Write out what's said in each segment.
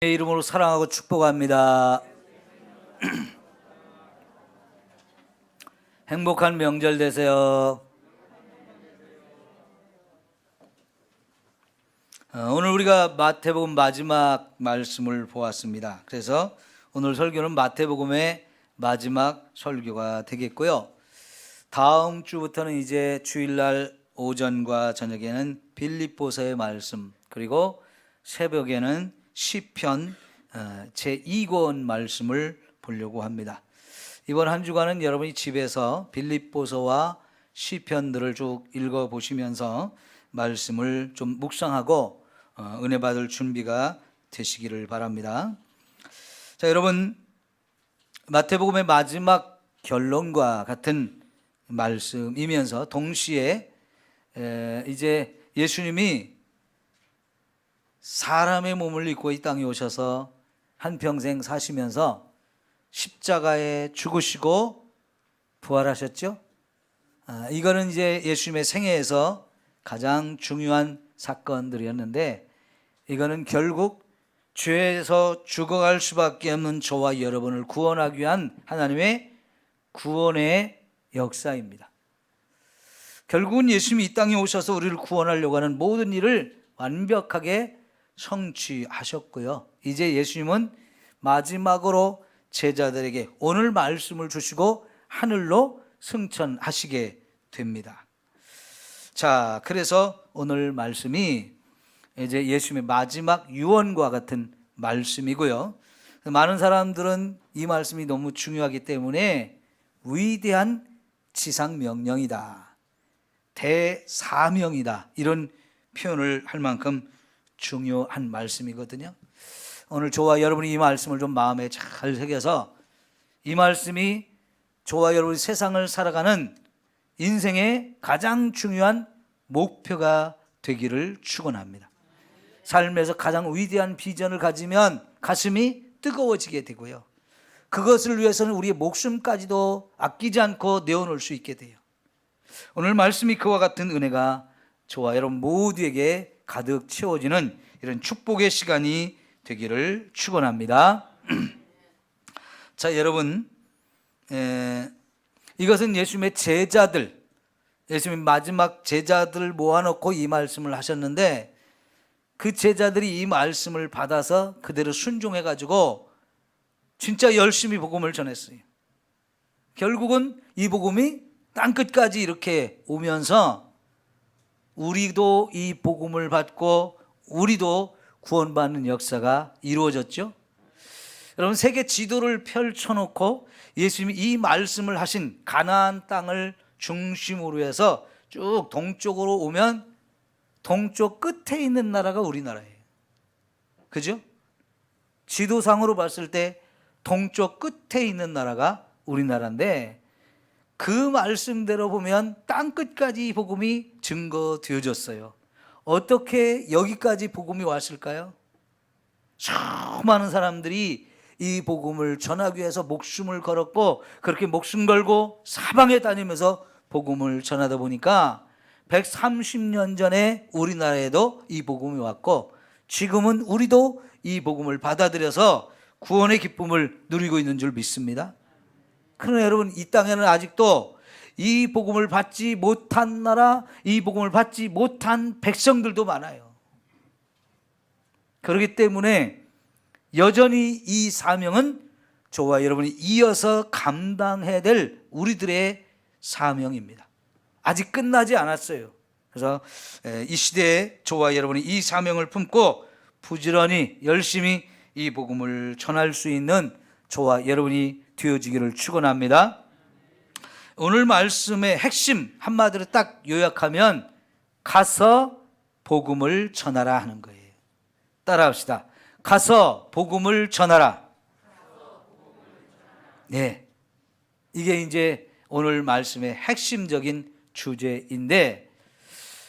의 이름으로 사랑하고 축복합니다. 행복한 명절 되세요. 오늘 우리가 마태복음 마지막 말씀을 보았습니다. 그래서 오늘 설교는 마태복음의 마지막 설교가 되겠고요. 다음 주부터는 이제 주일날 오전과 저녁에는 빌립보서의 말씀, 그리고 새벽에는 시편 제2권 말씀을 보려고 합니다. 이번 한 주간은 여러분이 집에서 빌립보서와 시편들을 쭉 읽어보시면서 말씀을 좀 묵상하고 은혜 받을 준비가 되시기를 바랍니다. 자, 여러분, 마태복음의 마지막 결론과 같은 말씀이면서 동시에 이제 예수님이 사람의 몸을 입고 이 땅에 오셔서 한평생 사시면서 십자가에 죽으시고 부활하셨죠. 이거는 이제 예수님의 생애에서 가장 중요한 사건들이었는데, 이거는 결국 죄에서 죽어갈 수밖에 없는 저와 여러분을 구원하기 위한 하나님의 구원의 역사입니다. 결국은 예수님이 이 땅에 오셔서 우리를 구원하려고 하는 모든 일을 완벽하게 성취하셨고요. 이제 예수님은 마지막으로 제자들에게 오늘 말씀을 주시고 하늘로 승천하시게 됩니다. 자, 그래서 오늘 말씀이 이제 예수님의 마지막 유언과 같은 말씀이고요. 많은 사람들은 이 말씀이 너무 중요하기 때문에 위대한 지상명령이다, 대사명이다, 이런 표현을 할 만큼 중요한 말씀이거든요. 오늘 저와 여러분이 이 말씀을 좀 마음에 잘 새겨서 이 말씀이 저와 여러분이 세상을 살아가는 인생의 가장 중요한 목표가 되기를 축원합니다. 삶에서 가장 위대한 비전을 가지면 가슴이 뜨거워지게 되고요, 그것을 위해서는 우리의 목숨까지도 아끼지 않고 내어놓을 수 있게 돼요. 오늘 말씀이 그와 같은 은혜가 저와 여러분 모두에게 가득 채워지는 이런 축복의 시간이 되기를 축원합니다. 자, 여러분, 이것은 예수님의 제자들, 예수님의 마지막 제자들을 모아놓고 이 말씀을 하셨는데, 그 제자들이 이 말씀을 받아서 그대로 순종해가지고 진짜 열심히 복음을 전했어요. 결국은 이 복음이 땅끝까지 이렇게 오면서 우리도 이 복음을 받고 우리도 구원받는 역사가 이루어졌죠. 여러분, 세계 지도를 펼쳐놓고 예수님이 이 말씀을 하신 가나안 땅을 중심으로 해서 쭉 동쪽으로 오면 동쪽 끝에 있는 나라가 우리나라예요. 그죠? 지도상으로 봤을 때 동쪽 끝에 있는 나라가 우리나라인데, 그 말씀대로 보면 땅끝까지 이 복음이 증거되어졌어요. 어떻게 여기까지 복음이 왔을까요? 수많은 사람들이 이 복음을 전하기 위해서 목숨을 걸었고, 그렇게 목숨 걸고 사방에 다니면서 복음을 전하다 보니까 130년 전에 우리나라에도 이 복음이 왔고, 지금은 우리도 이 복음을 받아들여서 구원의 기쁨을 누리고 있는 줄 믿습니다. 그러나 여러분, 이 땅에는 아직도 이 복음을 받지 못한 나라, 이 복음을 받지 못한 백성들도 많아요. 그렇기 때문에 여전히 이 사명은 저와 여러분이 이어서 감당해야 될 우리들의 사명입니다. 아직 끝나지 않았어요. 그래서 이 시대에 저와 여러분이 이 사명을 품고 부지런히 열심히 이 복음을 전할 수 있는 저와 여러분이 되어지기를 축원합니다. 오늘 말씀의 핵심 한마디로 딱 요약하면 가서 복음을 전하라 하는 거예요. 따라합시다. 가서 복음을 전하라. 네, 이게 이제 오늘 말씀의 핵심적인 주제인데,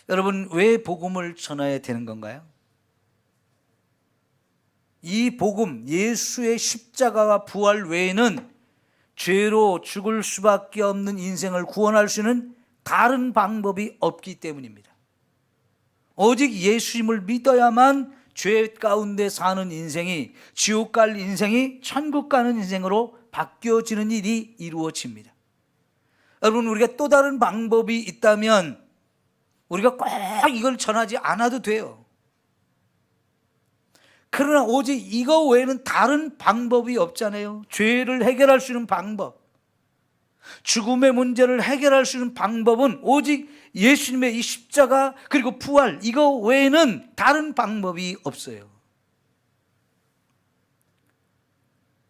여러분, 왜 복음을 전해야 되는 건가요? 이 복음, 예수의 십자가와 부활 외에는 죄로 죽을 수밖에 없는 인생을 구원할 수 있는 다른 방법이 없기 때문입니다. 오직 예수님을 믿어야만 죄 가운데 사는 인생이 지옥 갈 인생이 천국 가는 인생으로 바뀌어지는 일이 이루어집니다. 여러분, 우리가 또 다른 방법이 있다면 우리가 꼭 이걸 전하지 않아도 돼요. 그러나 오직 이거 외에는 다른 방법이 없잖아요. 죄를 해결할 수 있는 방법, 죽음의 문제를 해결할 수 있는 방법은 오직 예수님의 이 십자가 그리고 부활, 이거 외에는 다른 방법이 없어요.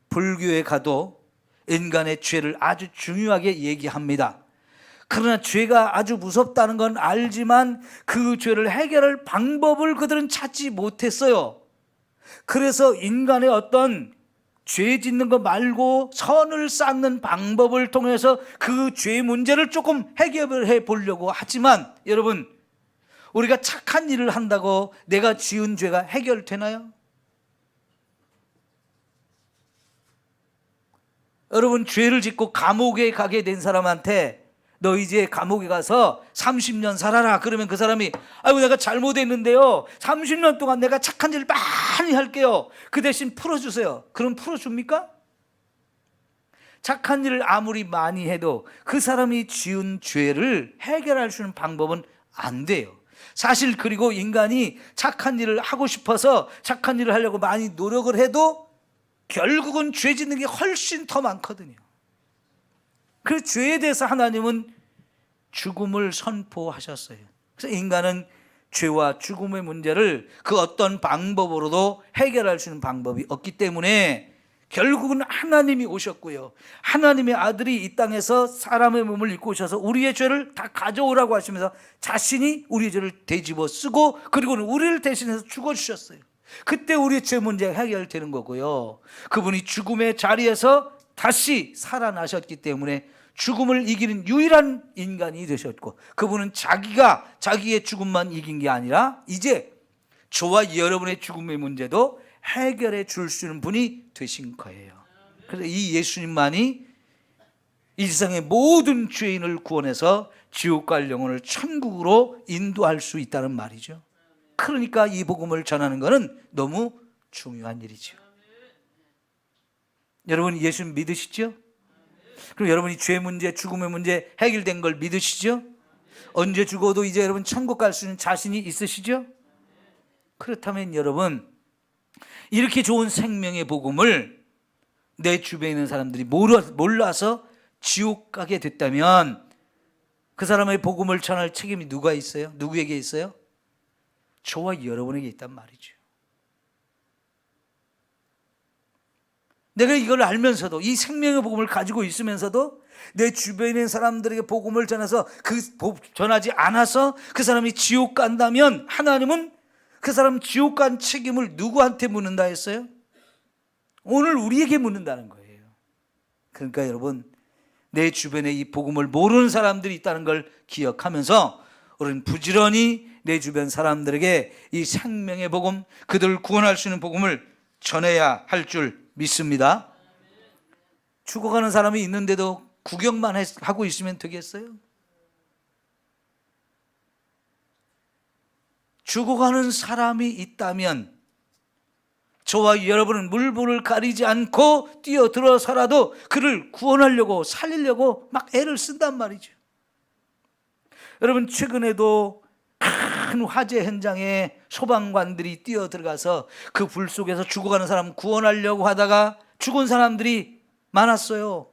불교에 가도 인간의 죄를 아주 중요하게 얘기합니다. 그러나 죄가 아주 무섭다는 건 알지만 그 죄를 해결할 방법을 그들은 찾지 못했어요. 그래서 인간의 어떤 죄 짓는 거 말고 선을 쌓는 방법을 통해서 그 죄 문제를 조금 해결해 보려고 하지만, 여러분, 우리가 착한 일을 한다고 내가 지은 죄가 해결되나요? 여러분, 죄를 짓고 감옥에 가게 된 사람한테 너 이제 감옥에 가서 30년 살아라 그러면 그 사람이 아이고 내가 잘못했는데요 30년 동안 내가 착한 일 많이 할게요, 그 대신 풀어주세요. 그럼 풀어줍니까? 착한 일을 아무리 많이 해도 그 사람이 지은 죄를 해결할 수 있는 방법은 안 돼요. 사실 그리고 인간이 착한 일을 하고 싶어서 착한 일을 하려고 많이 노력을 해도 결국은 죄 짓는 게 훨씬 더 많거든요. 그 죄에 대해서 하나님은 죽음을 선포하셨어요. 그래서 인간은 죄와 죽음의 문제를 그 어떤 방법으로도 해결할 수 있는 방법이 없기 때문에 결국은 하나님이 오셨고요, 하나님의 아들이 이 땅에서 사람의 몸을 입고 오셔서 우리의 죄를 다 가져오라고 하시면서 자신이 우리의 죄를 되집어 쓰고 그리고는 우리를 대신해서 죽어주셨어요. 그때 우리의 죄 문제가 해결되는 거고요, 그분이 죽음의 자리에서 다시 살아나셨기 때문에 죽음을 이기는 유일한 인간이 되셨고, 그분은 자기의 죽음만 이긴 게 아니라 이제 저와 여러분의 죽음의 문제도 해결해 줄 수 있는 분이 되신 거예요. 그래서 이 예수님만이 이 세상의 모든 죄인을 구원해서 지옥 갈 영혼을 천국으로 인도할 수 있다는 말이죠. 그러니까 이 복음을 전하는 것은 너무 중요한 일이죠. 여러분, 예수님 믿으시죠? 그럼 여러분이 죄 문제, 죽음의 문제 해결된 걸 믿으시죠? 언제 죽어도 이제 여러분 천국 갈 수 있는 자신이 있으시죠? 그렇다면 여러분, 이렇게 좋은 생명의 복음을 내 주변에 있는 사람들이 몰라서 지옥 가게 됐다면 그 사람의 복음을 전할 책임이 누가 있어요? 누구에게 있어요? 저와 여러분에게 있단 말이죠. 내가 이걸 알면서도, 이 생명의 복음을 가지고 있으면서도 내 주변에 있는 사람들에게 복음을 전해서 전하지 않아서 그 사람이 지옥 간다면 하나님은 그 사람 지옥 간 책임을 누구한테 묻는다 했어요? 오늘 우리에게 묻는다는 거예요. 그러니까 여러분, 내 주변에 이 복음을 모르는 사람들이 있다는 걸 기억하면서 우리는 부지런히 내 주변 사람들에게 이 생명의 복음, 그들을 구원할 수 있는 복음을 전해야 할 줄 믿습니다. 죽어가는 사람이 있는데도 구경만 하고 있으면 되겠어요? 죽어가는 사람이 있다면 저와 여러분은 물불을 가리지 않고 뛰어들어서라도 그를 구원하려고 살리려고 막 애를 쓴단 말이죠. 여러분, 최근에도 큰 화재 현장에 소방관들이 뛰어들어가서 그 불 속에서 죽어가는 사람 구원하려고 하다가 죽은 사람들이 많았어요.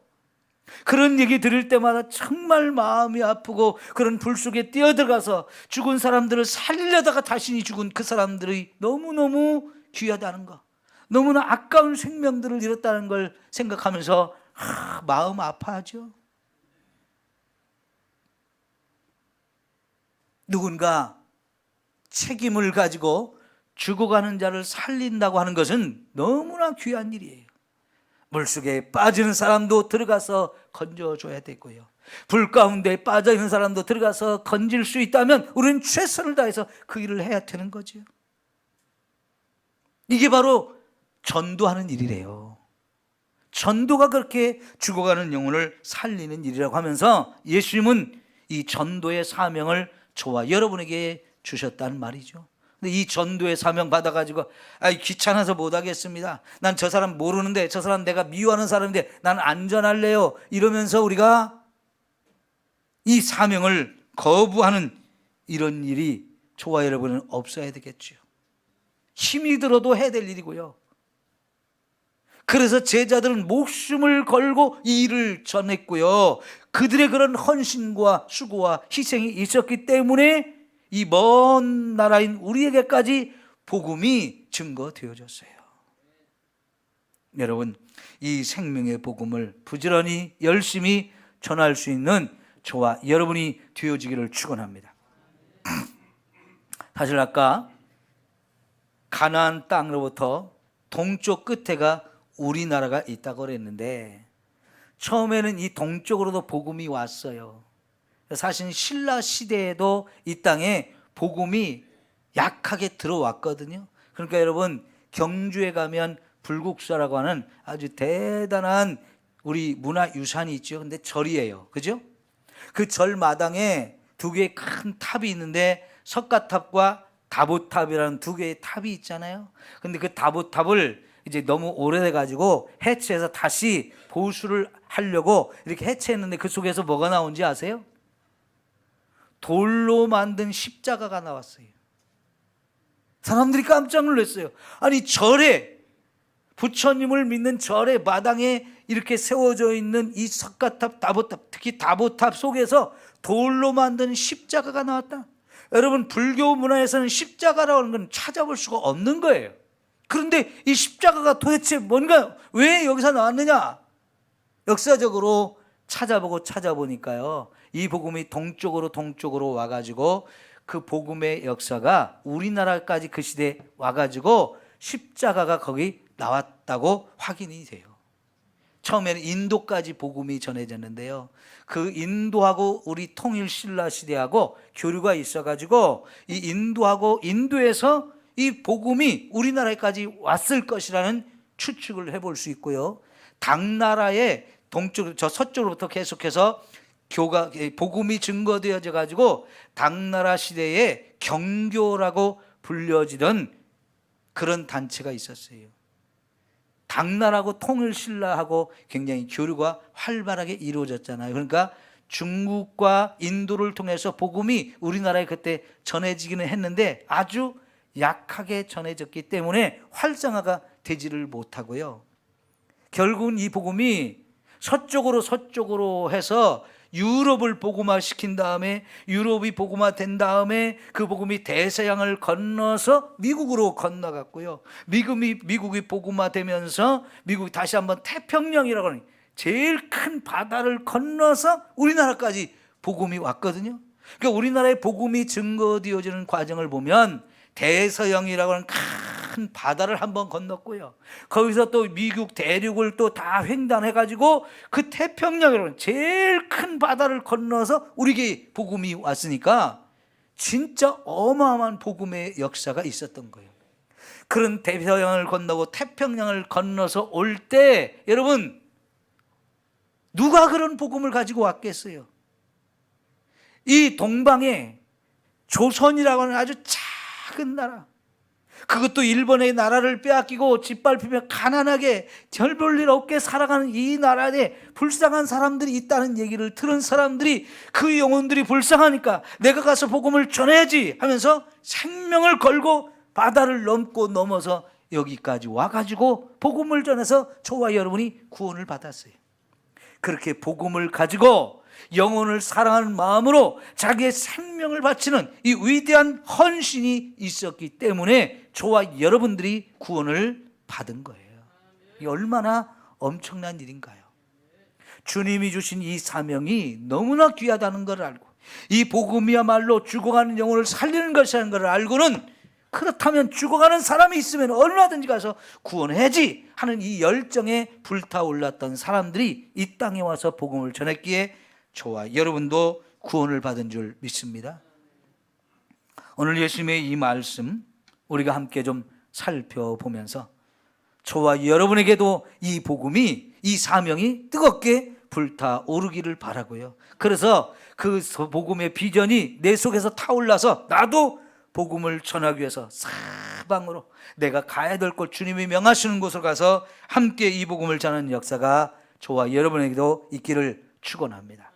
그런 얘기 들을 때마다 정말 마음이 아프고, 그런 불 속에 뛰어들어가서 죽은 사람들을 살리려다가 자신이 죽은 그 사람들이 너무너무 귀하다는 거, 너무나 아까운 생명들을 잃었다는 걸 생각하면서 마음 아파하죠. 누군가 책임을 가지고 죽어가는 자를 살린다고 하는 것은 너무나 귀한 일이에요. 물속에 빠지는 사람도 들어가서 건져줘야 되고요, 불 가운데 빠져있는 사람도 들어가서 건질 수 있다면 우리는 최선을 다해서 그 일을 해야 되는 거죠. 이게 바로 전도하는 일이래요. 전도가 그렇게 죽어가는 영혼을 살리는 일이라고 하면서 예수님은 이 전도의 사명을 저와 여러분에게 주셨다는 말이죠. 근데 이 전도의 사명 받아가지고 귀찮아서 못하겠습니다. 난 저 사람 모르는데, 저 사람 내가 미워하는 사람인데 난 안전할래요. 이러면서 우리가 이 사명을 거부하는 이런 일이 저와 여러분은 없어야 되겠죠. 힘이 들어도 해야 될 일이고요. 그래서 제자들은 목숨을 걸고 이 일을 전했고요. 그들의 그런 헌신과 수고와 희생이 있었기 때문에 이 먼 나라인 우리에게까지 복음이 증거되어졌어요. 여러분, 이 생명의 복음을 부지런히 열심히 전할 수 있는 저와 여러분이 되어지기를 축원합니다. 사실 아까 가나안 땅으로부터 동쪽 끝에가 우리나라가 있다고 그랬는데, 처음에는 이 동쪽으로도 복음이 왔어요. 사실 신라 시대에도 이 땅에 복음이 약하게 들어왔거든요. 그러니까 여러분, 경주에 가면 불국사라고 하는 아주 대단한 우리 문화유산이 있죠. 근데 절이에요. 그죠? 그 절 마당에 두 개의 큰 탑이 있는데, 석가탑과 다보탑이라는 두 개의 탑이 있잖아요. 근데 그 다보탑을 이제 너무 오래돼 가지고 해체해서 다시 보수를 하려고 이렇게 해체했는데, 그 속에서 뭐가 나온지 아세요? 돌로 만든 십자가가 나왔어요. 사람들이 깜짝 놀랐어요. 아니, 절에, 부처님을 믿는 절의 마당에 이렇게 세워져 있는 이 석가탑, 다보탑, 특히 다보탑 속에서 돌로 만든 십자가가 나왔다. 여러분, 불교 문화에서는 십자가라고 하는 건 찾아볼 수가 없는 거예요. 그런데 이 십자가가 도대체 뭔가, 왜 여기서 나왔느냐? 역사적으로 찾아보니까요, 이 복음이 동쪽으로 와가지고 그 복음의 역사가 우리나라까지 그 시대에 와가지고 십자가가 거기 나왔다고 확인이 돼요. 처음에는 인도까지 복음이 전해졌는데요, 그 인도하고 우리 통일 신라 시대하고 교류가 있어가지고 이 인도에서 이 복음이 우리나라까지 왔을 것이라는 추측을 해볼 수 있고요. 당나라의 서쪽으로부터 계속해서 복음이 증거되어져 가지고 당나라 시대에 경교라고 불려지던 그런 단체가 있었어요. 당나라하고 통일신라하고 굉장히 교류가 활발하게 이루어졌잖아요. 그러니까 중국과 인도를 통해서 복음이 우리나라에 그때 전해지기는 했는데 아주 약하게 전해졌기 때문에 활성화가 되지를 못하고요. 결국은 이 복음이 서쪽으로 해서 유럽을 복음화시킨 다음에, 유럽이 복음화된 다음에 그 복음이 대서양을 건너서 미국으로 건너갔고요. 미국이 복음화되면서 미국이 다시 한번 태평양이라고 하는 제일 큰 바다를 건너서 우리나라까지 복음이 왔거든요. 그러니까 우리나라의 복음이 증거되어지는 과정을 보면 대서양이라고 하는 큰 바다를 한번 건넜고요, 거기서 또 미국 대륙을 또 다 횡단해가지고 그 태평양이라는 제일 큰 바다를 건너서 우리에게 복음이 왔으니까 진짜 어마어마한 복음의 역사가 있었던 거예요. 그런 대서양을 건너고 태평양을 건너서 올 때 여러분, 누가 그런 복음을 가지고 왔겠어요? 이 동방에 조선이라고 하는 아주 작은 나라, 그것도 일본의 나라를 빼앗기고 짓밟히며 가난하게 별 볼 일 없게 살아가는 이 나라에 불쌍한 사람들이 있다는 얘기를 들은 사람들이, 그 영혼들이 불쌍하니까 내가 가서 복음을 전해야지 하면서 생명을 걸고 바다를 넘어서 여기까지 와가지고 복음을 전해서 저와 여러분이 구원을 받았어요. 그렇게 복음을 가지고 영혼을 사랑하는 마음으로 자기의 생명을 바치는 이 위대한 헌신이 있었기 때문에 저와 여러분들이 구원을 받은 거예요. 이게 얼마나 엄청난 일인가요? 주님이 주신 이 사명이 너무나 귀하다는 걸 알고, 이 복음이야말로 죽어가는 영혼을 살리는 것이라는 걸 알고는, 그렇다면 죽어가는 사람이 있으면 얼마든지 가서 구원해야지 하는 이 열정에 불타올랐던 사람들이 이 땅에 와서 복음을 전했기에 저와 여러분도 구원을 받은 줄 믿습니다. 오늘 예수님의 이 말씀 우리가 함께 좀 살펴보면서 저와 여러분에게도 이 복음이, 이 사명이 뜨겁게 불타오르기를 바라고요. 그래서 그 복음의 비전이 내 속에서 타올라서 나도 복음을 전하기 위해서 사방으로 내가 가야 될 곳, 주님이 명하시는 곳으로 가서 함께 이 복음을 전하는 역사가 저와 여러분에게도 있기를 축원합니다.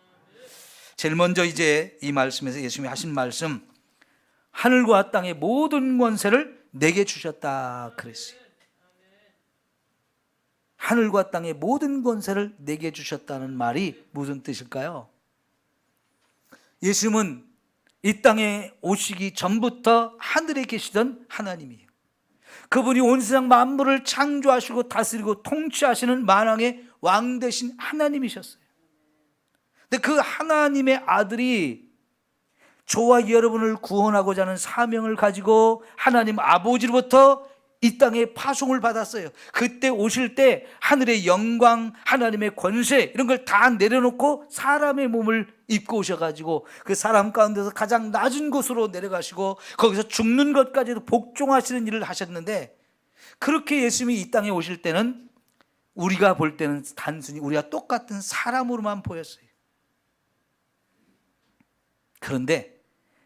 제일 먼저 이제 이 말씀에서 예수님이 하신 말씀, 하늘과 땅의 모든 권세를 내게 주셨다 그랬어요. 하늘과 땅의 모든 권세를 내게 주셨다는 말이 무슨 뜻일까요? 예수님은 이 땅에 오시기 전부터 하늘에 계시던 하나님이에요. 그분이 온 세상 만물을 창조하시고 다스리고 통치하시는 만왕의 왕 되신 하나님이셨어요. 근데 그 하나님의 아들이 저와 여러분을 구원하고자 하는 사명을 가지고 하나님 아버지로부터 이 땅에 파송을 받았어요. 그때 오실 때 하늘의 영광, 하나님의 권세 이런 걸 다 내려놓고 사람의 몸을 입고 오셔가지고 그 사람 가운데서 가장 낮은 곳으로 내려가시고 거기서 죽는 것까지도 복종하시는 일을 하셨는데, 그렇게 예수님이 이 땅에 오실 때는 우리가 볼 때는 단순히 우리가 똑같은 사람으로만 보였어요. 그런데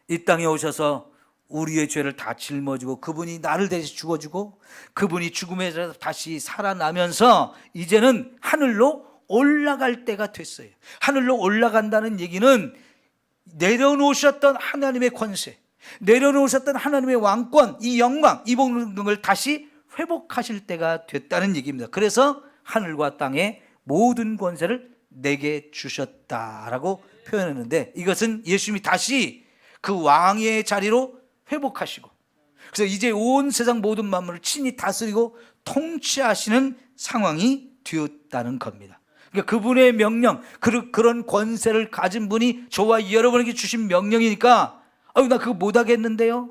이 땅에 오셔서 우리의 죄를 다 짊어지고 그분이 나를 대신 죽어주고 그분이 죽음에서 다시 살아나면서 이제는 하늘로 올라갈 때가 됐어요. 하늘로 올라간다는 얘기는 내려놓으셨던 하나님의 권세, 내려놓으셨던 하나님의 왕권, 이 영광, 이 복을 다시 회복하실 때가 됐다는 얘기입니다. 그래서 하늘과 땅의 모든 권세를 내게 주셨다라고 표현했는데, 이것은 예수님이 다시 그 왕의 자리로 회복하시고, 그래서 이제 온 세상 모든 만물을 친히 다스리고 통치하시는 상황이 되었다는 겁니다. 그러니까 그분의 명령, 그런 권세를 가진 분이 저와 여러분에게 주신 명령이니까 나 그거 못하겠는데요?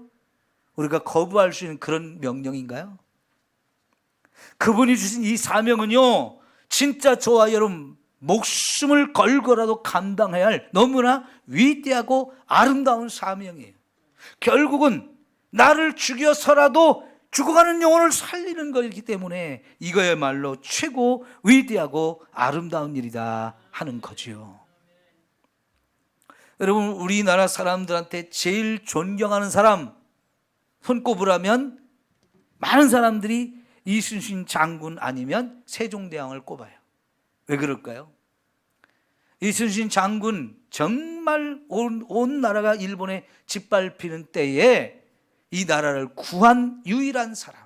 우리가 거부할 수 있는 그런 명령인가요? 그분이 주신 이 사명은요, 진짜 저와 여러분 목숨을 걸고라도 감당해야 할 너무나 위대하고 아름다운 사명이에요. 결국은 나를 죽여서라도 죽어가는 영혼을 살리는 것이기 때문에 이거야말로 최고 위대하고 아름다운 일이다 하는 거지요. 여러분, 우리나라 사람들한테 제일 존경하는 사람 손꼽으라면 많은 사람들이 이순신 장군 아니면 세종대왕을 꼽아요. 왜 그럴까요? 이순신 장군 정말 온 나라가 일본에 짓밟히는 때에 이 나라를 구한 유일한 사람.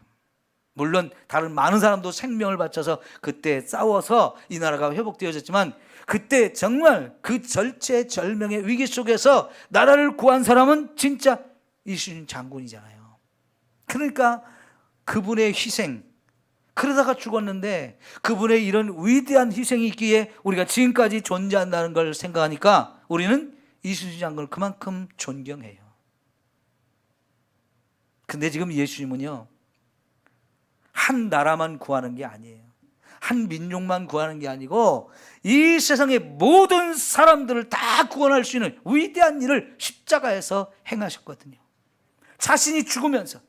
물론 다른 많은 사람도 생명을 바쳐서 그때 싸워서 이 나라가 회복되어졌지만, 그때 정말 그 절체절명의 위기 속에서 나라를 구한 사람은 진짜 이순신 장군이잖아요. 그러니까 그분의 희생, 그러다가 죽었는데 그분의 이런 위대한 희생이 있기에 우리가 지금까지 존재한다는 걸 생각하니까 우리는 이순신 장군을 그만큼 존경해요. 근데 지금 예수님은요, 한 나라만 구하는 게 아니에요. 한 민족만 구하는 게 아니고 이 세상의 모든 사람들을 다 구원할 수 있는 위대한 일을 십자가에서 행하셨거든요. 자신이 죽으면서,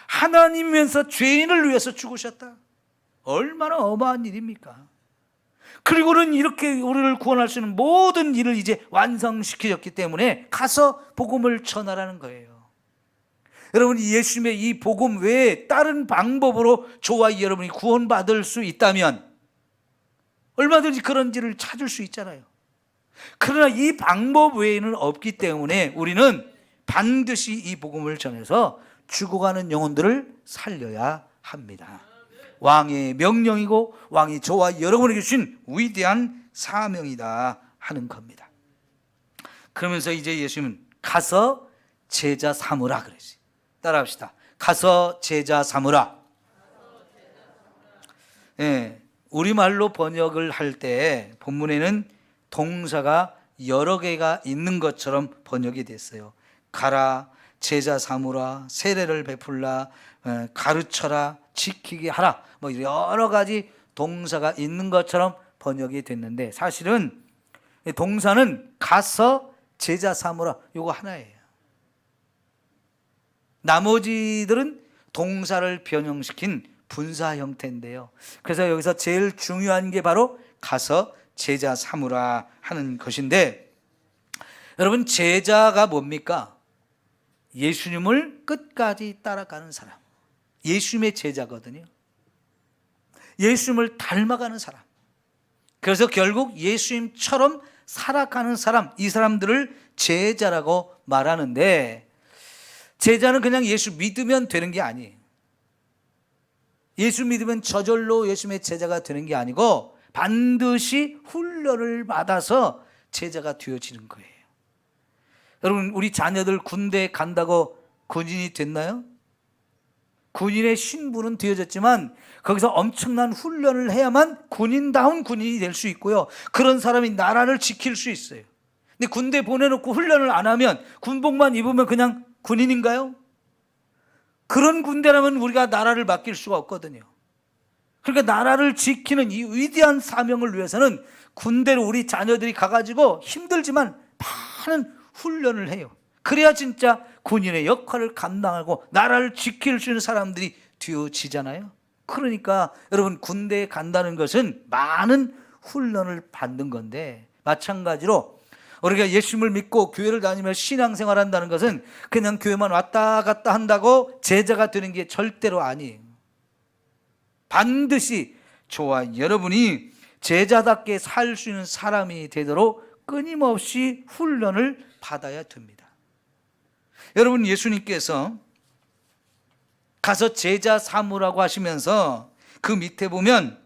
하나님이면서 죄인을 위해서 죽으셨다. 얼마나 어마한 일입니까? 그리고는 이렇게 우리를 구원할 수 있는 모든 일을 이제 완성시키셨기 때문에 가서 복음을 전하라는 거예요. 여러분, 예수님의 이 복음 외에 다른 방법으로 저와 여러분이 구원받을 수 있다면 얼마든지 그런 길을 찾을 수 있잖아요. 그러나 이 방법 외에는 없기 때문에 우리는 반드시 이 복음을 전해서 죽어가는 영혼들을 살려야 합니다. 왕의 명령이고 왕이 저와 여러분에게 주신 위대한 사명이다 하는 겁니다. 그러면서 이제 예수님은 가서 제자 삼으라 그랬어요. 따라합시다. 가서 제자 삼으라. 네, 우리말로 번역을 할 때 본문에는 동사가 여러 개가 있는 것처럼 번역이 됐어요. 가라, 제자 삼으라, 세례를 베풀라, 가르쳐라, 지키게 하라, 뭐 여러 가지 동사가 있는 것처럼 번역이 됐는데, 사실은 동사는 가서 제자 삼으라, 이거 하나예요. 나머지들은 동사를 변형시킨 분사 형태인데요. 그래서 여기서 제일 중요한 게 바로 가서 제자 삼으라 하는 것인데, 여러분, 제자가 뭡니까? 예수님을 끝까지 따라가는 사람, 예수님의 제자거든요. 예수님을 닮아가는 사람. 그래서 결국 예수님처럼 살아가는 사람, 이 사람들을 제자라고 말하는데, 제자는 그냥 예수 믿으면 되는 게 아니에요. 예수 믿으면 저절로 예수님의 제자가 되는 게 아니고 반드시 훈련을 받아서 제자가 되어지는 거예요. 여러분, 우리 자녀들 군대에 간다고 군인이 됐나요? 군인의 신분은 되어졌지만 거기서 엄청난 훈련을 해야만 군인다운 군인이 될 수 있고요, 그런 사람이 나라를 지킬 수 있어요. 근데 군대 보내놓고 훈련을 안 하면, 군복만 입으면 그냥 군인인가요? 그런 군대라면 우리가 나라를 맡길 수가 없거든요. 그러니까 나라를 지키는 이 위대한 사명을 위해서는 군대로 우리 자녀들이 가가지고 힘들지만 많은 훈련을 해요. 그래야 진짜 군인의 역할을 감당하고 나라를 지킬 수 있는 사람들이 되어지잖아요. 그러니까 여러분, 군대에 간다는 것은 많은 훈련을 받는 건데, 마찬가지로 우리가 예수님을 믿고 교회를 다니며 신앙생활 한다는 것은 그냥 교회만 왔다 갔다 한다고 제자가 되는 게 절대로 아니에요. 반드시 저와 여러분이 제자답게 살 수 있는 사람이 되도록 끊임없이 훈련을 받아야 됩니다. 여러분, 예수님께서 가서 제자 삼으라고 하시면서 그 밑에 보면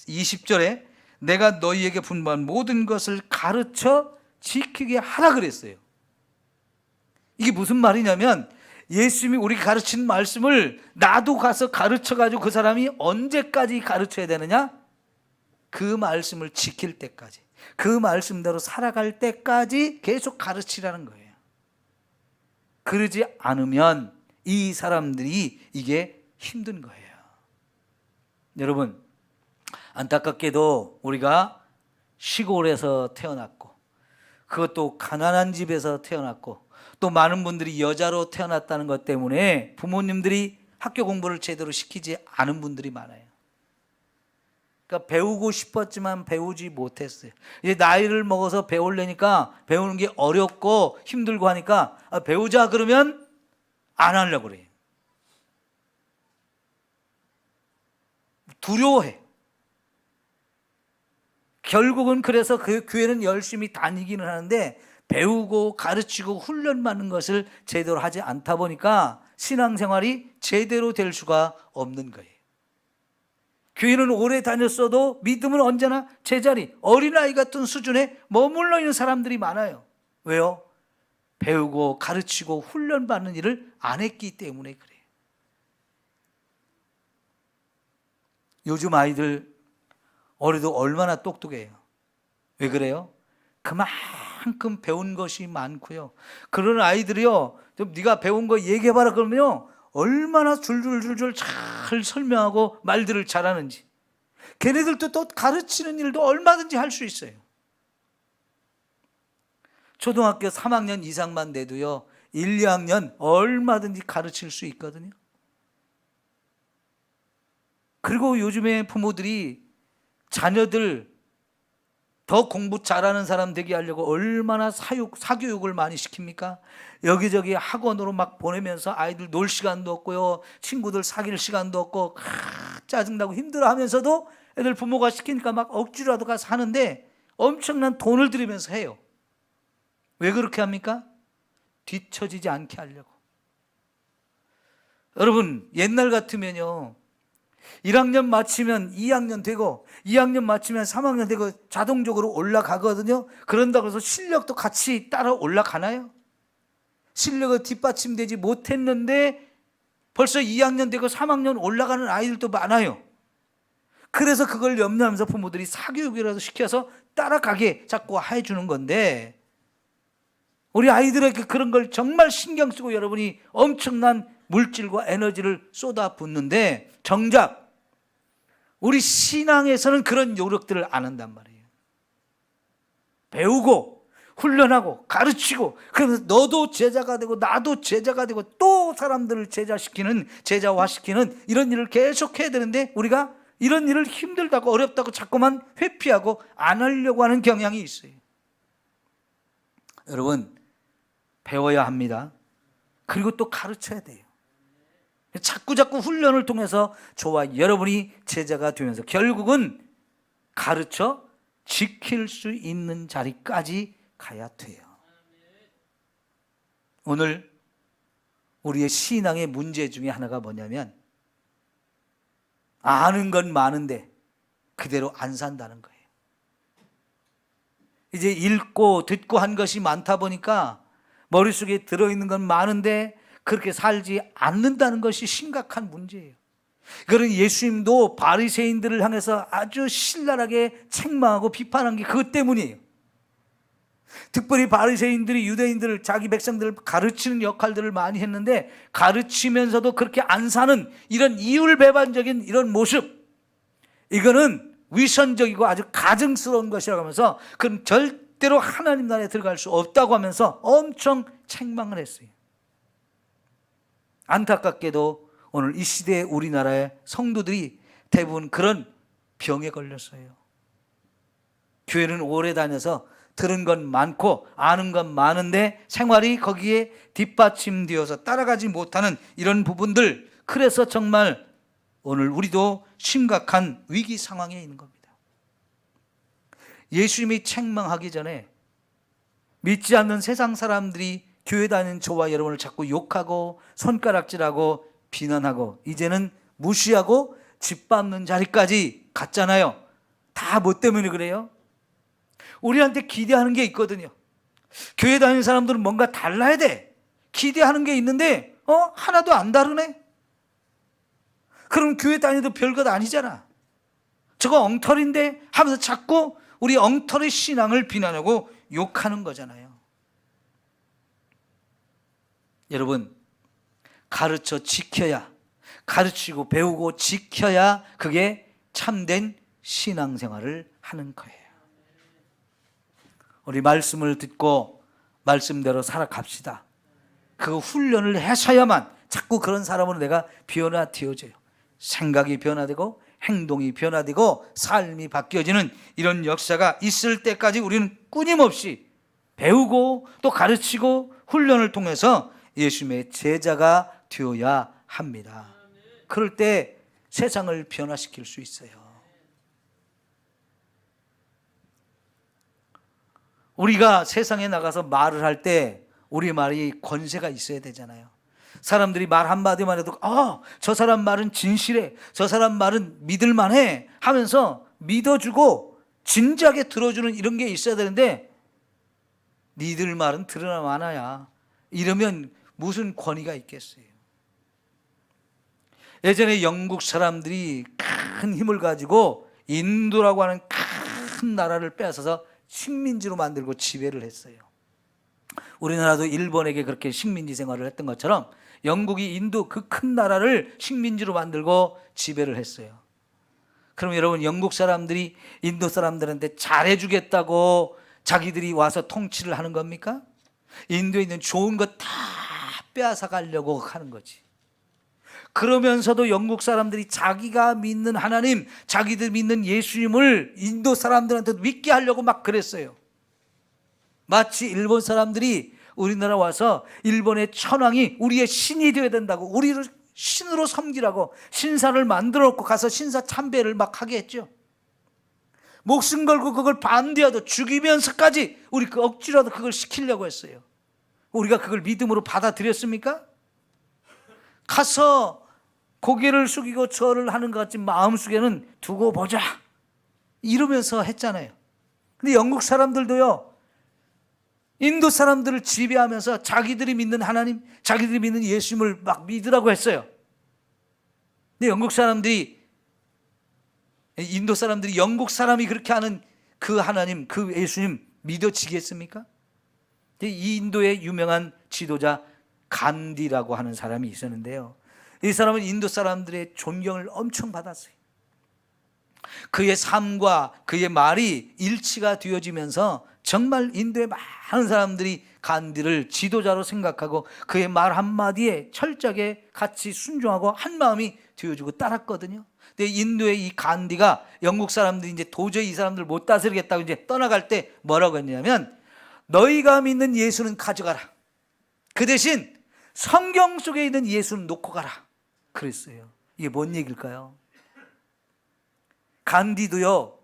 20절에 내가 너희에게 분부한 모든 것을 가르쳐 지키게 하라 그랬어요. 이게 무슨 말이냐면, 예수님이 우리 가르친 말씀을 나도 가서 가르쳐가지고 그 사람이 언제까지 가르쳐야 되느냐? 그 말씀을 지킬 때까지, 그 말씀대로 살아갈 때까지 계속 가르치라는 거예요. 그러지 않으면 이 사람들이 이게 힘든 거예요. 여러분, 안타깝게도 우리가 시골에서 태어났고, 그것도 가난한 집에서 태어났고, 또 많은 분들이 여자로 태어났다는 것 때문에 부모님들이 학교 공부를 제대로 시키지 않은 분들이 많아요. 그러니까 배우고 싶었지만 배우지 못했어요. 이제 나이를 먹어서 배우려니까 배우는 게 어렵고 힘들고 하니까 배우자 그러면 안 하려고 그래요. 두려워해. 결국은 그래서 그 교회는 열심히 다니기는 하는데 배우고 가르치고 훈련받는 것을 제대로 하지 않다 보니까 신앙생활이 제대로 될 수가 없는 거예요. 교회는 오래 다녔어도 믿음은 언제나 제자리, 어린아이 같은 수준에 머물러 있는 사람들이 많아요. 왜요? 배우고 가르치고 훈련받는 일을 안 했기 때문에 그래요. 요즘 아이들 어려도 얼마나 똑똑해요. 왜 그래요? 그만큼 배운 것이 많고요. 그런 아이들이요, 좀 네가 배운 거 얘기해봐라 그러면요, 얼마나 줄줄줄줄 잘 설명하고 말들을 잘하는지. 걔네들도 또 가르치는 일도 얼마든지 할 수 있어요. 초등학교 3학년 이상만 돼도요, 1, 2학년 얼마든지 가르칠 수 있거든요. 그리고 요즘에 부모들이 자녀들 더 공부 잘하는 사람 되게 하려고 얼마나 사교육을 많이 시킵니까? 여기저기 학원으로 막 보내면서 아이들 놀 시간도 없고요, 친구들 사귈 시간도 없고, 짜증나고 힘들어하면서도 애들 부모가 시키니까 막 억지로라도 가서 하는데 엄청난 돈을 들이면서 해요. 왜 그렇게 합니까? 뒤처지지 않게 하려고. 여러분, 옛날 같으면요, 1학년 마치면 2학년 되고 2학년 마치면 3학년 되고 자동적으로 올라가거든요. 그런다고 해서 실력도 같이 따라 올라가나요? 실력이 뒷받침되지 못했는데 벌써 2학년 되고 3학년 올라가는 아이들도 많아요. 그래서 그걸 염려하면서 부모들이 사교육이라도 시켜서 따라가게 자꾸 해주는 건데, 우리 아이들에게 그런 걸 정말 신경 쓰고 여러분이 엄청난 물질과 에너지를 쏟아붓는데 정작 우리 신앙에서는 그런 노력들을 안 한단 말이에요. 배우고 훈련하고 가르치고, 그러면서 너도 제자가 되고 나도 제자가 되고 또 사람들을 제자시키는, 제자화시키는 이런 일을 계속 해야 되는데, 우리가 이런 일을 힘들다고 어렵다고 자꾸만 회피하고 안 하려고 하는 경향이 있어요. 여러분, 배워야 합니다. 그리고 또 가르쳐야 돼요. 자꾸 훈련을 통해서 저와 여러분이 제자가 되면서 결국은 가르쳐 지킬 수 있는 자리까지 가야 돼요. 오늘 우리의 신앙의 문제 중에 하나가 뭐냐면 아는 건 많은데 그대로 안 산다는 거예요. 이제 읽고 듣고 한 것이 많다 보니까 머릿속에 들어있는 건 많은데 그렇게 살지 않는다는 것이 심각한 문제예요. 그런 예수님도 바리새인들을 향해서 아주 신랄하게 책망하고 비판한 게 그것 때문이에요. 특별히 바리새인들이 유대인들을, 자기 백성들을 가르치는 역할들을 많이 했는데 가르치면서도 그렇게 안 사는 이런 이율배반적인 이런 모습, 이거는 위선적이고 아주 가증스러운 것이라고 하면서 그건 절대로 하나님 나라에 들어갈 수 없다고 하면서 엄청 책망을 했어요. 안타깝게도 오늘 이 시대의 우리나라의 성도들이 대부분 그런 병에 걸렸어요. 교회는 오래 다녀서 들은 건 많고 아는 건 많은데 생활이 거기에 뒷받침되어서 따라가지 못하는 이런 부분들, 그래서 정말 오늘 우리도 심각한 위기 상황에 있는 겁니다. 예수님이 책망하기 전에 믿지 않는 세상 사람들이 교회 다니는 저와 여러분을 자꾸 욕하고 손가락질하고 비난하고 이제는 무시하고 짓밟는 자리까지 갔잖아요. 다 뭐 때문에 그래요? 우리한테 기대하는 게 있거든요. 교회 다니는 사람들은 뭔가 달라야 돼. 기대하는 게 있는데 하나도 안 다르네. 그럼 교회 다니도 별것 아니잖아. 저거 엉터리인데 하면서 자꾸 우리 엉터리 신앙을 비난하고 욕하는 거잖아요. 여러분, 가르쳐 지켜야, 가르치고 배우고 지켜야 그게 참된 신앙생활을 하는 거예요. 우리 말씀을 듣고 말씀대로 살아갑시다. 그 훈련을 하셔야만 자꾸 그런 사람으로 내가 변화되어져요. 생각이 변화되고 행동이 변화되고 삶이 바뀌어지는 이런 역사가 있을 때까지 우리는 끊임없이 배우고 또 가르치고 훈련을 통해서 예수님의 제자가 되어야 합니다. 그럴 때 세상을 변화시킬 수 있어요. 우리가 세상에 나가서 말을 할 때 우리 말이 권세가 있어야 되잖아요. 사람들이 말 한마디만 해도 저 사람 말은 진실해, 저 사람 말은 믿을만해 하면서 믿어주고 진지하게 들어주는 이런 게 있어야 되는데 니들 말은 들으나 마나야 이러면 무슨 권위가 있겠어요. 예전에 영국 사람들이 큰 힘을 가지고 인도라고 하는 큰 나라를 빼앗아서 식민지로 만들고 지배를 했어요. 우리나라도 일본에게 그렇게 식민지 생활을 했던 것처럼 영국이 인도 그 큰 나라를 식민지로 만들고 지배를 했어요. 그럼 여러분, 영국 사람들이 인도 사람들한테 잘해주겠다고 자기들이 와서 통치를 하는 겁니까? 인도에 있는 좋은 것 다 빼앗아 가려고 하는 거지. 그러면서도 영국 사람들이 자기가 믿는 하나님, 자기들 믿는 예수님을 인도 사람들한테 믿게 하려고 막 그랬어요. 마치 일본 사람들이 우리나라 와서 일본의 천황이 우리의 신이 되어야 된다고, 우리를 신으로 섬기라고 신사를 만들어 놓고 가서 신사 참배를 막 하게 했죠. 목숨 걸고 그걸 반대하도 죽이면서까지 우리 억지로라도 그걸 시키려고 했어요. 우리가 그걸 믿음으로 받아들였습니까? 가서 고개를 숙이고 절을 하는 것 같지 마음속에는 두고 보자 이러면서 했잖아요. 근데 영국 사람들도요, 인도 사람들을 지배하면서 자기들이 믿는 하나님, 자기들이 믿는 예수님을 막 믿으라고 했어요. 근데 영국 사람들이, 인도 사람들이 영국 사람이 그렇게 하는 그 하나님, 그 예수님 믿어지겠습니까? 이 인도의 유명한 지도자 간디라고 하는 사람이 있었는데요, 이 사람은 인도 사람들의 존경을 엄청 받았어요. 그의 삶과 그의 말이 일치가 되어지면서 정말 인도의 많은 사람들이 간디를 지도자로 생각하고 그의 말 한마디에 철저하게 같이 순종하고 한 마음이 되어주고 따랐거든요. 근데 인도의 이 간디가 영국 사람들이 이제 도저히 이 사람들 못 다스리겠다고 이제 떠나갈 때 뭐라고 했냐면, 너희가 믿는 예수는 가져가라. 그 대신 성경 속에 있는 예수는 놓고 가라 그랬어요. 이게 뭔 얘기일까요? 간디도요,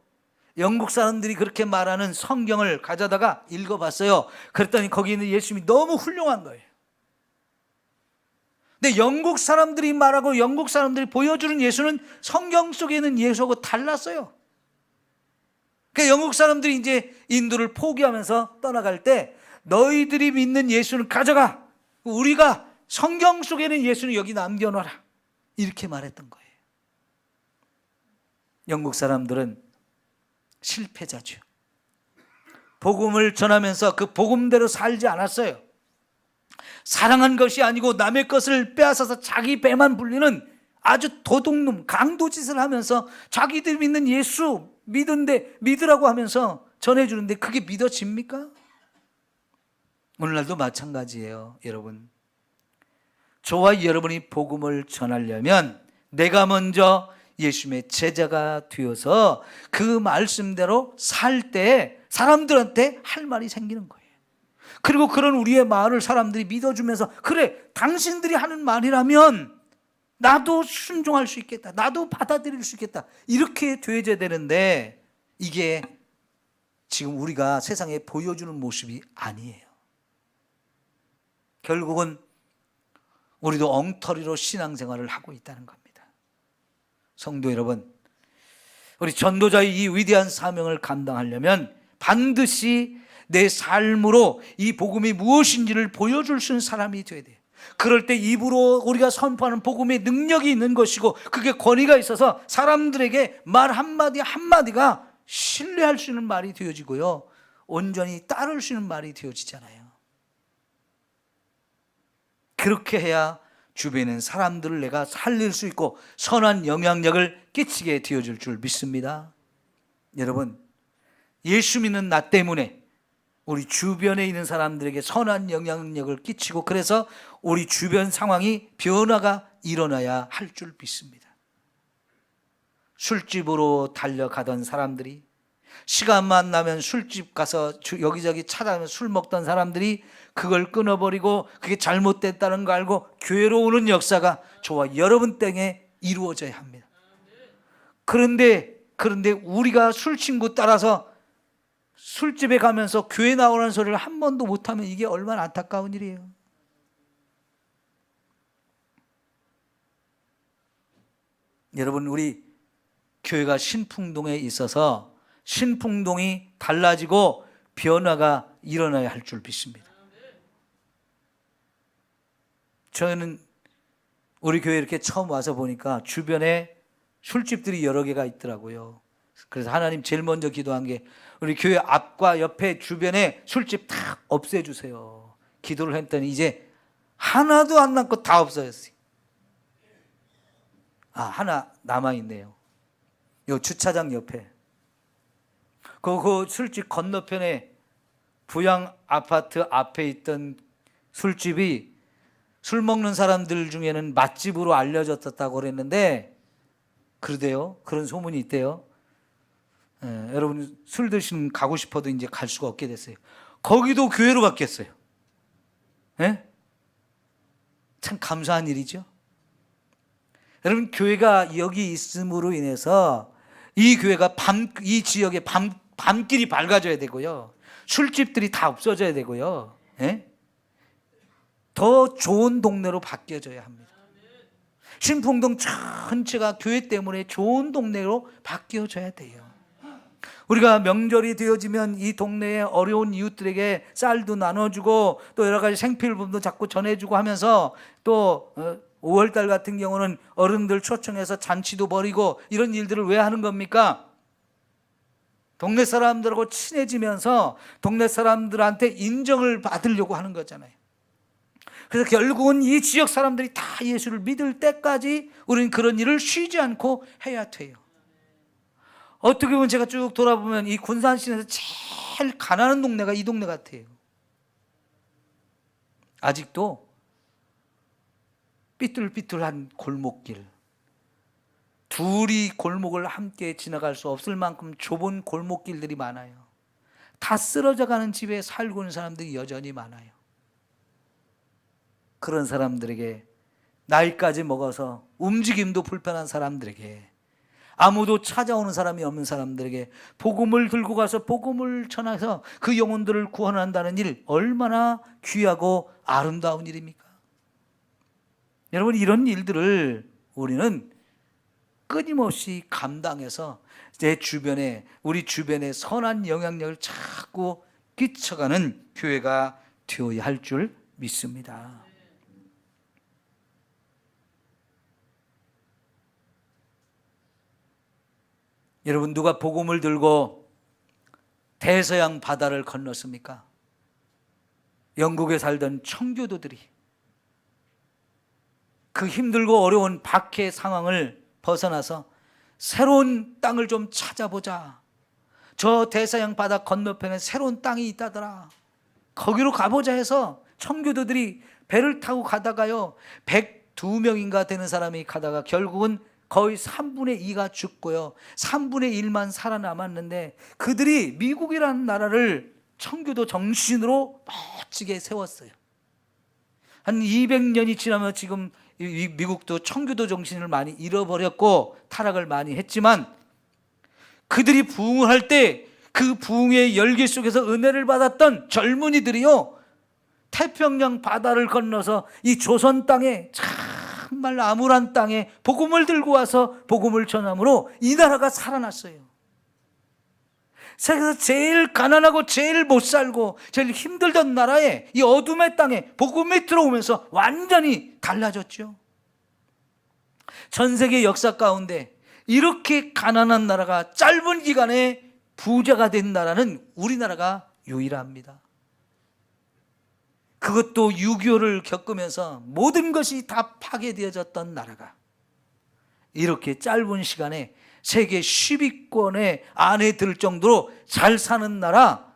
영국 사람들이 그렇게 말하는 성경을 가져다가 읽어봤어요. 그랬더니 거기 있는 예수님이 너무 훌륭한 거예요. 근데 영국 사람들이 말하고 영국 사람들이 보여주는 예수는 성경 속에 있는 예수하고 달랐어요. 그러니까 영국 사람들이 이제 인도를 포기하면서 떠나갈 때 너희들이 믿는 예수는 가져가, 우리가 성경 속에 있는 예수는 여기 남겨놔라, 이렇게 말했던 거예요. 영국 사람들은 실패자죠. 복음을 전하면서 그 복음대로 살지 않았어요. 사랑한 것이 아니고 남의 것을 빼앗아서 자기 배만 불리는 아주 도둑놈, 강도짓을 하면서 자기들 믿는 예수 믿으라고 하면서 전해주는데 그게 믿어집니까? 오늘날도 마찬가지예요. 여러분, 저와 여러분이 복음을 전하려면 내가 먼저 예수님의 제자가 되어서 그 말씀대로 살 때 사람들한테 할 말이 생기는 거예요. 그리고 그런 우리의 말을 사람들이 믿어주면서 그래, 당신들이 하는 말이라면 나도 순종할 수 있겠다, 나도 받아들일 수 있겠다, 이렇게 되어야 되는데 이게 지금 우리가 세상에 보여주는 모습이 아니에요. 결국은 우리도 엉터리로 신앙생활을 하고 있다는 겁니다. 성도 여러분, 우리 전도자의 이 위대한 사명을 감당하려면 반드시 내 삶으로 이 복음이 무엇인지를 보여줄 수 있는 사람이 되어야 돼요. 그럴 때 입으로 우리가 선포하는 복음의 능력이 있는 것이고 그게 권위가 있어서 사람들에게 말 한마디 한마디가 신뢰할 수 있는 말이 되어지고요, 온전히 따를 수 있는 말이 되어지잖아요. 그렇게 해야 주변에 있는 사람들을 내가 살릴 수 있고 선한 영향력을 끼치게 되어질 줄 믿습니다. 여러분, 예수 믿는 나 때문에 우리 주변에 있는 사람들에게 선한 영향력을 끼치고 그래서 우리 주변 상황이 변화가 일어나야 할 줄 믿습니다. 술집으로 달려가던 사람들이, 시간만 나면 술집 가서 여기저기 찾아가면서 술 먹던 사람들이 그걸 끊어버리고 그게 잘못됐다는 거 알고 교회로 오는 역사가 저와 여러분 땡에 이루어져야 합니다. 그런데 우리가 술 친구 따라서 술집에 가면서 교회 나오라는 소리를 한 번도 못하면 이게 얼마나 안타까운 일이에요. 여러분, 우리 교회가 신풍동에 있어서 신풍동이 달라지고 변화가 일어나야 할 줄 믿습니다. 저는 우리 교회 이렇게 처음 와서 보니까 주변에 술집들이 여러 개가 있더라고요. 그래서 하나님 제일 먼저 기도한 게 우리 교회 앞과 옆에 주변에 술집 다 없애주세요. 기도를 했더니 이제 하나도 안 남고 다 없어졌어요. 하나 남아있네요. 요 주차장 옆에. 그 술집 건너편에 부양 아파트 앞에 있던 술집이 술 먹는 사람들 중에는 맛집으로 알려졌다고 그랬는데 그러대요. 그런 소문이 있대요. 여러분 술 드시는 가고 싶어도 이제 갈 수가 없게 됐어요. 거기도 교회로 바뀌었어요. 참 감사한 일이죠. 여러분, 교회가 여기 있음으로 인해서 이 교회가 이 지역에 밤길이 밝아져야 되고요, 술집들이 다 없어져야 되고요, 더 좋은 동네로 바뀌어져야 합니다. 신풍동 전체가 교회 때문에 좋은 동네로 바뀌어져야 돼요. 우리가 명절이 되어지면 이 동네에 어려운 이웃들에게 쌀도 나눠주고 또 여러 가지 생필품도 자꾸 전해주고 하면서 또 5월달 같은 경우는 어른들 초청해서 잔치도 벌이고 이런 일들을 왜 하는 겁니까? 동네 사람들하고 친해지면서 동네 사람들한테 인정을 받으려고 하는 거잖아요. 그래서 결국은 이 지역 사람들이 다 예수를 믿을 때까지 우리는 그런 일을 쉬지 않고 해야 돼요. 어떻게 보면 제가 쭉 돌아보면 이 군산시내에서 제일 가난한 동네가 이 동네 같아요. 아직도 삐뚤삐뚤한 골목길, 둘이 골목을 함께 지나갈 수 없을 만큼 좁은 골목길들이 많아요. 다 쓰러져 가는 집에 살고 있는 사람들이 여전히 많아요. 그런 사람들에게, 나이까지 먹어서 움직임도 불편한 사람들에게, 아무도 찾아오는 사람이 없는 사람들에게 복음을 들고 가서 복음을 전해서 그 영혼들을 구원한다는 일, 얼마나 귀하고 아름다운 일입니까? 여러분, 이런 일들을 우리는 끊임없이 감당해서 내 주변에, 우리 주변에 선한 영향력을 자꾸 끼쳐가는 교회가 되어야 할 줄 믿습니다. 여러분, 누가 복음을 들고 대서양 바다를 건넜습니까? 영국에 살던 청교도들이 그 힘들고 어려운 박해 상황을 벗어나서 새로운 땅을 좀 찾아보자. 저 대서양 바다 건너편에 새로운 땅이 있다더라. 거기로 가보자 해서 청교도들이 배를 타고 가다가요, 102명인가 되는 사람이 가다가 결국은 거의 3분의 2가 죽고요, 3분의 1만 살아남았는데, 그들이 미국이라는 나라를 청교도 정신으로 멋지게 세웠어요. 한 200년이 지나면 지금 미국도 청교도 정신을 많이 잃어버렸고 타락을 많이 했지만, 그들이 부흥을 할 때 그 부흥의 열기 속에서 은혜를 받았던 젊은이들이요, 태평양 바다를 건너서 이 조선 땅에, 정말 암울한 땅에 복음을 들고 와서 복음을 전함으로 이 나라가 살아났어요. 세계에서 제일 가난하고 제일 못 살고 제일 힘들던 나라에, 이 어둠의 땅에 복음이 들어오면서 완전히 달라졌죠. 전 세계 역사 가운데 이렇게 가난한 나라가 짧은 기간에 부자가 된 나라는 우리나라가 유일합니다. 그것도 6.25를 겪으면서 모든 것이 다 파괴되어졌던 나라가 이렇게 짧은 시간에 세계 10위권에 안에 들 정도로 잘 사는 나라,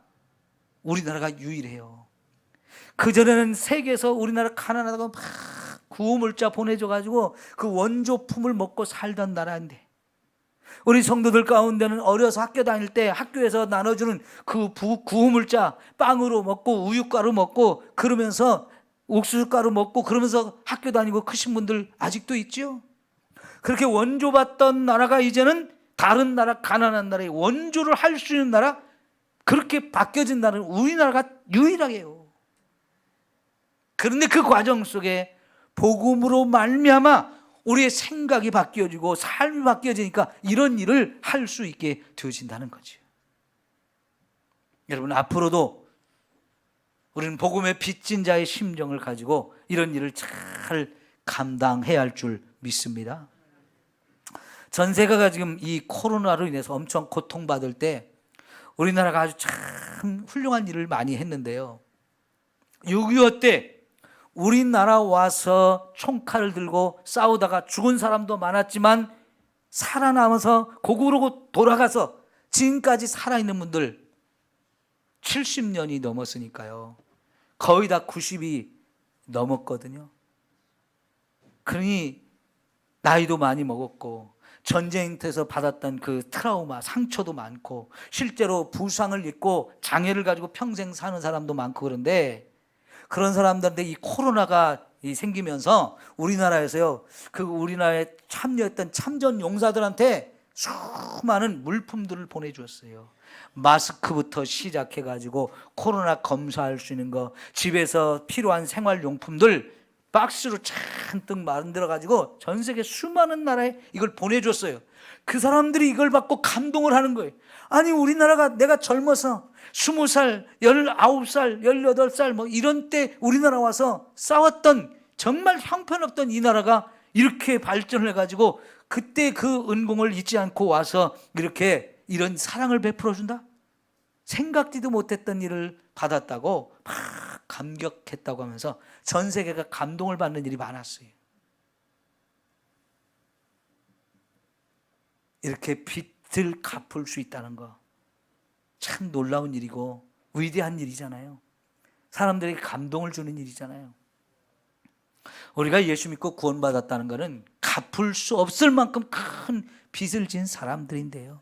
우리나라가 유일해요. 그전에는 세계에서 우리나라 가난하다고 막 구호물자 보내줘가지고 그 원조품을 먹고 살던 나라인데, 우리 성도들 가운데는 어려서 학교 다닐 때 학교에서 나눠주는 그 구호물자 빵으로 먹고 우유가루 먹고 그러면서 옥수수가루 먹고 그러면서 학교 다니고 크신 분들 아직도 있죠. 그렇게 원조받던 나라가 이제는 다른 나라, 가난한 나라에 원조를 할 수 있는 나라, 그렇게 바뀌어진 나라는 우리나라가 유일하게요. 그런데 그 과정 속에 복음으로 말미암아 우리의 생각이 바뀌어지고 삶이 바뀌어지니까 이런 일을 할 수 있게 되어진다는 거죠. 여러분, 앞으로도 우리는 복음의 빚진 자의 심정을 가지고 이런 일을 잘 감당해야 할 줄 믿습니다. 전 세계가 지금 이 코로나로 인해서 엄청 고통받을 때 우리나라가 아주 참 훌륭한 일을 많이 했는데요, 6.25 때 우리나라 와서 총칼을 들고 싸우다가 죽은 사람도 많았지만 살아남아서 고국으로 돌아가서 지금까지 살아있는 분들 70년이 넘었으니까요, 거의 다 90이 넘었거든요. 그러니 나이도 많이 먹었고 전쟁터에서 받았던 그 트라우마, 상처도 많고 실제로 부상을 입고 장애를 가지고 평생 사는 사람도 많고, 그런데 그런 사람들한테 이 코로나가 생기면서 우리나라에서요, 그 우리나라에 참여했던 참전 용사들한테 수많은 물품들을 보내주었어요. 마스크부터 시작해가지고 코로나 검사할 수 있는 거, 집에서 필요한 생활용품들 박스로 잔뜩 만들어가지고 전 세계 수많은 나라에 이걸 보내줬어요. 그 사람들이 이걸 받고 감동을 하는 거예요. 아니, 우리나라가 내가 젊어서 20살, 19살, 18살 뭐 이런 때 우리나라 와서 싸웠던 정말 형편없던 이 나라가 이렇게 발전을 해가지고 그때 그 은공을 잊지 않고 와서 이렇게 이런 사랑을 베풀어 준다? 생각지도 못했던 일을 받았다고 막 감격했다고 하면서 전 세계가 감동을 받는 일이 많았어요. 이렇게 빚을 갚을 수 있다는 거 참 놀라운 일이고 위대한 일이잖아요. 사람들에게 감동을 주는 일이잖아요. 우리가 예수 믿고 구원받았다는 것은 갚을 수 없을 만큼 큰 빚을 진 사람들인데요,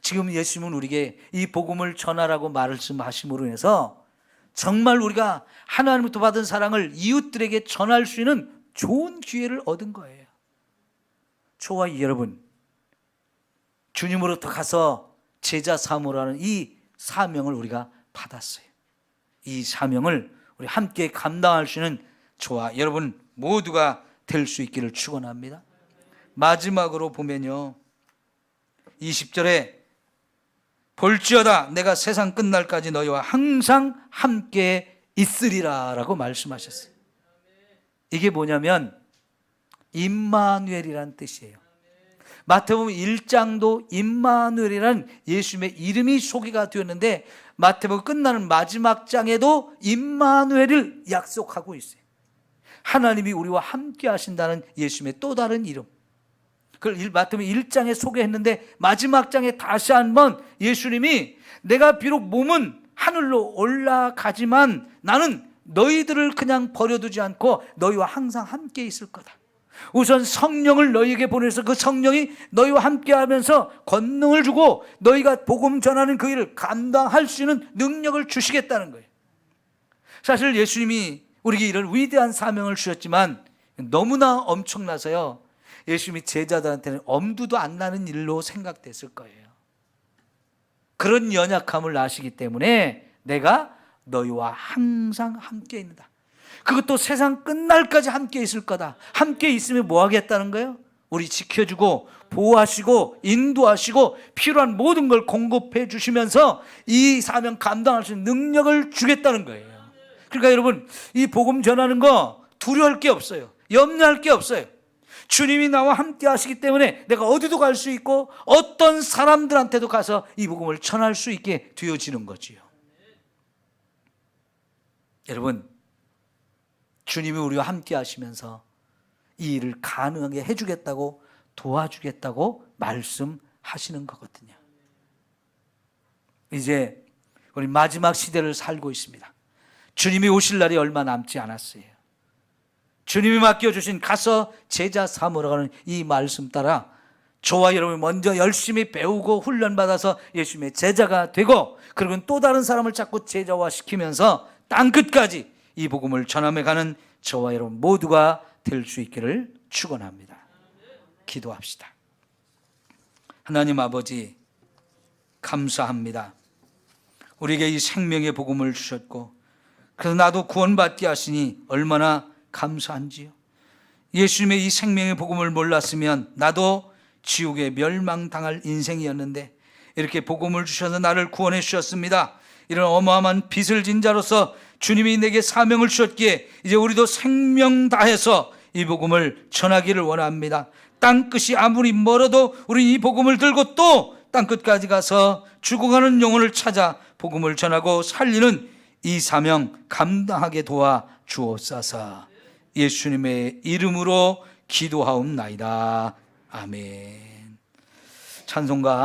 지금 예수님은 우리에게 이 복음을 전하라고 말씀하심으로 인해서 정말 우리가 하나님부터 받은 사랑을 이웃들에게 전할 수 있는 좋은 기회를 얻은 거예요. 저와 여러분, 주님으로부터 가서 제자 삼으라는 이 사명을 우리가 받았어요. 이 사명을 우리 함께 감당할 수 있는 저와 여러분 모두가 될 수 있기를 축원합니다. 마지막으로 보면요, 20절에 볼지어다 내가 세상 끝날까지 너희와 항상 함께 있으리라 라고 말씀하셨어요. 이게 뭐냐면 임마누엘이라는 뜻이에요. 마태복음 1장도 임마누엘이라는 예수님의 이름이 소개가 되었는데 마태복음 끝나는 마지막 장에도 임마누엘을 약속하고 있어요. 하나님이 우리와 함께 하신다는 예수님의 또 다른 이름. 그걸 마태복음 1장에 소개했는데 마지막 장에 다시 한번 예수님이 내가 비록 몸은 하늘로 올라가지만 나는 너희들을 그냥 버려두지 않고 너희와 항상 함께 있을 거다. 우선 성령을 너희에게 보내서 그 성령이 너희와 함께하면서 권능을 주고 너희가 복음 전하는 그 일을 감당할 수 있는 능력을 주시겠다는 거예요. 사실 예수님이 우리에게 이런 위대한 사명을 주셨지만 너무나 엄청나서요, 예수님이 제자들한테는 엄두도 안 나는 일로 생각됐을 거예요. 그런 연약함을 아시기 때문에 내가 너희와 항상 함께 있는다. 그것도 세상 끝날까지 함께 있을 거다. 함께 있으면 뭐 하겠다는 거예요? 우리 지켜주고 보호하시고 인도하시고 필요한 모든 걸 공급해 주시면서 이 사명 감당할 수 있는 능력을 주겠다는 거예요. 그러니까 여러분, 이 복음 전하는 거 두려워할 게 없어요. 염려할 게 없어요. 주님이 나와 함께 하시기 때문에 내가 어디도 갈 수 있고 어떤 사람들한테도 가서 이 복음을 전할 수 있게 되어지는 거지요. 여러분, 주님이 우리와 함께 하시면서 이 일을 가능하게 해주겠다고 도와주겠다고 말씀하시는 거거든요. 이제 우리 마지막 시대를 살고 있습니다. 주님이 오실 날이 얼마 남지 않았어요. 주님이 맡겨주신 가서 제자 삼으라고 하는 이 말씀 따라 저와 여러분이 먼저 열심히 배우고 훈련받아서 예수님의 제자가 되고, 그리고 또 다른 사람을 자꾸 제자화시키면서 땅끝까지 이 복음을 전함해 가는 저와 여러분 모두가 될 수 있기를 축원합니다. 기도합시다. 하나님 아버지, 감사합니다. 우리에게 이 생명의 복음을 주셨고 그래서 나도 구원받게 하시니 얼마나 감사한지요. 예수님의 이 생명의 복음을 몰랐으면 나도 지옥에 멸망당할 인생이었는데 이렇게 복음을 주셔서 나를 구원해 주셨습니다. 이런 어마어마한 빚을 진 자로서 주님이 내게 사명을 주셨기에 이제 우리도 생명 다해서 이 복음을 전하기를 원합니다. 땅끝이 아무리 멀어도 우리 이 복음을 들고 또 땅끝까지 가서 죽어가는 영혼을 찾아 복음을 전하고 살리는 이 사명 감당하게 도와 주옵소서. 예수님의 이름으로 기도하옵나이다. 아멘. 찬송가